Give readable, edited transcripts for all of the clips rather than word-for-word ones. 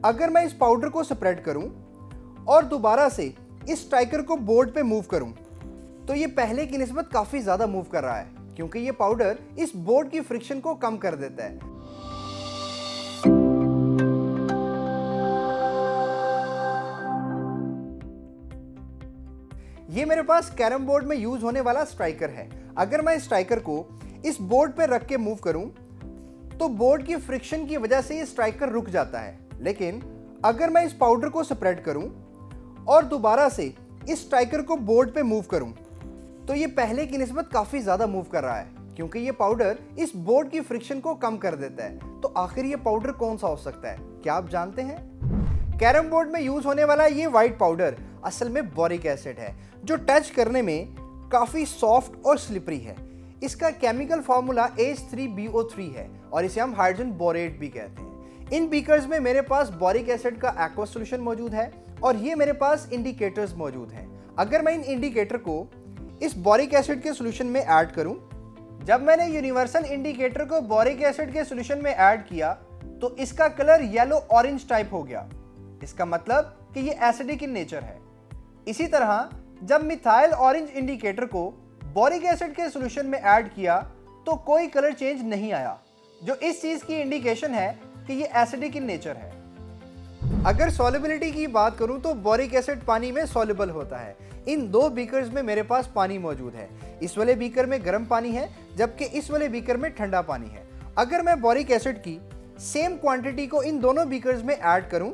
अगर मैं इस पाउडर को स्प्रेड करूं और दोबारा से इस स्ट्राइकर को बोर्ड पे मूव करूं तो ये पहले की निस्बत काफ़ी ज़्यादा मूव कर रहा है, क्योंकि ये पाउडर इस बोर्ड की फ्रिक्शन को कम कर देता है। ये मेरे पास कैरम बोर्ड में यूज होने वाला स्ट्राइकर है। अगर मैं इस स्ट्राइकर को इस बोर्ड पे रख के मूव करूं तो बोर्ड की फ्रिक्शन की वजह से ये स्ट्राइकर रुक जाता है, लेकिन अगर मैं इस पाउडर को स्प्रेड करूं और दोबारा से इस स्ट्राइकर को बोर्ड पे मूव करूं तो ये पहले की निस्बत काफ़ी ज़्यादा मूव कर रहा है, क्योंकि ये पाउडर इस बोर्ड की फ्रिक्शन को कम कर देता है। तो आखिर ये पाउडर कौन सा हो सकता है, क्या आप जानते हैं? कैरम बोर्ड में यूज होने वाला ये वाइट पाउडर असल में बोरिक एसिड है, जो टच करने में काफ़ी सॉफ्ट और स्लिपरी है। इसका केमिकल फार्मूला H3BO3 है और इसे हम हाइड्रोजन बोरेट भी कहते हैं। इन बीकर्स में मेरे पास बोरिक एसिड का एक्वा सॉल्यूशन मौजूद है और ये मेरे पास इंडिकेटर्स मौजूद हैं। अगर मैं इन इंडिकेटर को इस बोरिक एसिड के सॉल्यूशन में ऐड करूं, जब मैंने यूनिवर्सल इंडिकेटर को बोरिक एसिड के सॉल्यूशन में ऐड किया तो इसका कलर येलो ऑरेंज टाइप हो गया। इसका मतलब कि ये एसिडिक इन नेचर है। इसी तरह जब मिथाइल ऑरेंज इंडिकेटर को बोरिक एसिड के सॉल्यूशन में ऐड किया तो कोई कलर चेंज नहीं आया, जो इस चीज की इंडिकेशन है कि ये एसिडिक इन नेचर है। अगर सॉल्युबिलिटी की बात करूं तो बोरिक एसिड पानी में सॉल्युबल होता है। इन दो बीकर्स में मेरे पास पानी मौजूद है। इस वाले बीकर में गर्म पानी है, जबकि इस वाले बीकर में ठंडा पानी है। अगर मैं बोरिक एसिड की सेम क्वांटिटी को इन दोनों बीकर्स में ऐड करूं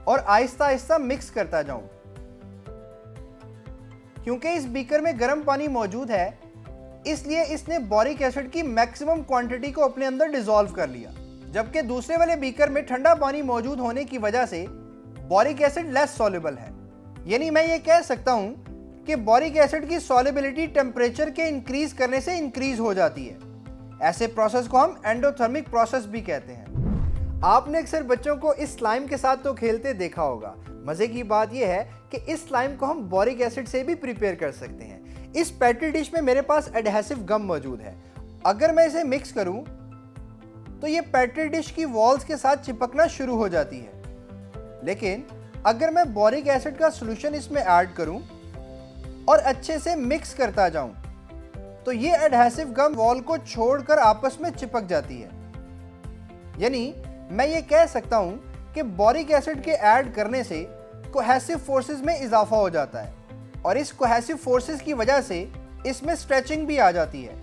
और आहिस्ता आहिस्ता मिक्स करता जाऊं, क्योंकि इस बीकर में गर्म पानी मौजूद है इसलिए इसने बोरिक एसिड की मैक्सिमम क्वांटिटी को अपने अंदर डिसॉल्व कर लिया, जबकि दूसरे वाले बीकर में ठंडा पानी मौजूद होने की वजह से बोरिक एसिड लेस सॉल्युबल है। यानी मैं ये कह सकता हूं कि बोरिक एसिड की सॉल्युबिलिटी टेम्परेचर के इंक्रीज करने से इंक्रीज हो जाती है। ऐसे प्रोसेस को हम एंडोथर्मिक प्रोसेस भी कहते हैं। आपने अक्सर बच्चों को इस स्लाइम के साथ तो खेलते देखा होगा। मजे की बात यह है कि इस स्लाइम को हम बोरिक एसिड से भी प्रिपेयर कर सकते हैं। इस पेट्री डिश में मेरे पास एडहेसिव गम मौजूद है। अगर मैं इसे मिक्स करूं तो ये पेट्री डिश की वॉल्स के साथ चिपकना शुरू हो जाती है, लेकिन अगर मैं बोरिक एसिड का सॉल्यूशन इसमें ऐड करूं और अच्छे से मिक्स करता जाऊं तो ये एडहेसिव गम वॉल को छोड़कर आपस में चिपक जाती है। यानी मैं ये कह सकता हूं कि बोरिक एसिड के ऐड करने से कोहेसिव फोर्सेस में इजाफा हो जाता है और इस कोहेसिव फोर्सेस की वजह से इसमें स्ट्रेचिंग भी आ जाती है।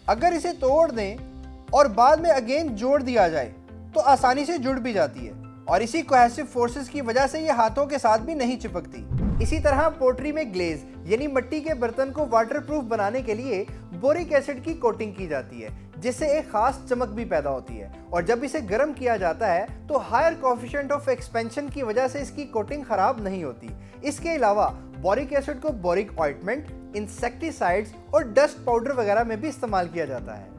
अगर इसे तोड़ दें और बाद में अगेन जोड़ दिया जाए तो आसानी से जुड़ भी जाती है और इसी कोहेसिव फोर्सेस की वजह से ये हाथों के साथ भी नहीं चिपकती। इसी तरह पोट्री में ग्लेज यानी मिट्टी के बर्तन को वाटरप्रूफ बनाने के लिए बोरिक एसिड की कोटिंग की जाती है, जिससे एक खास चमक भी पैदा होती है। और जब इसे गर्म किया जाता है तो हायर कोएफिशिएंट ऑफ एक्सपेंशन की वजह से इसकी कोटिंग खराब नहीं होती। इसके अलावा बोरिक एसिड को बोरिक ऑइंटमेंट, इंसेक्टिसाइड्स और डस्ट पाउडर वगैरह में भी इस्तेमाल किया जाता है।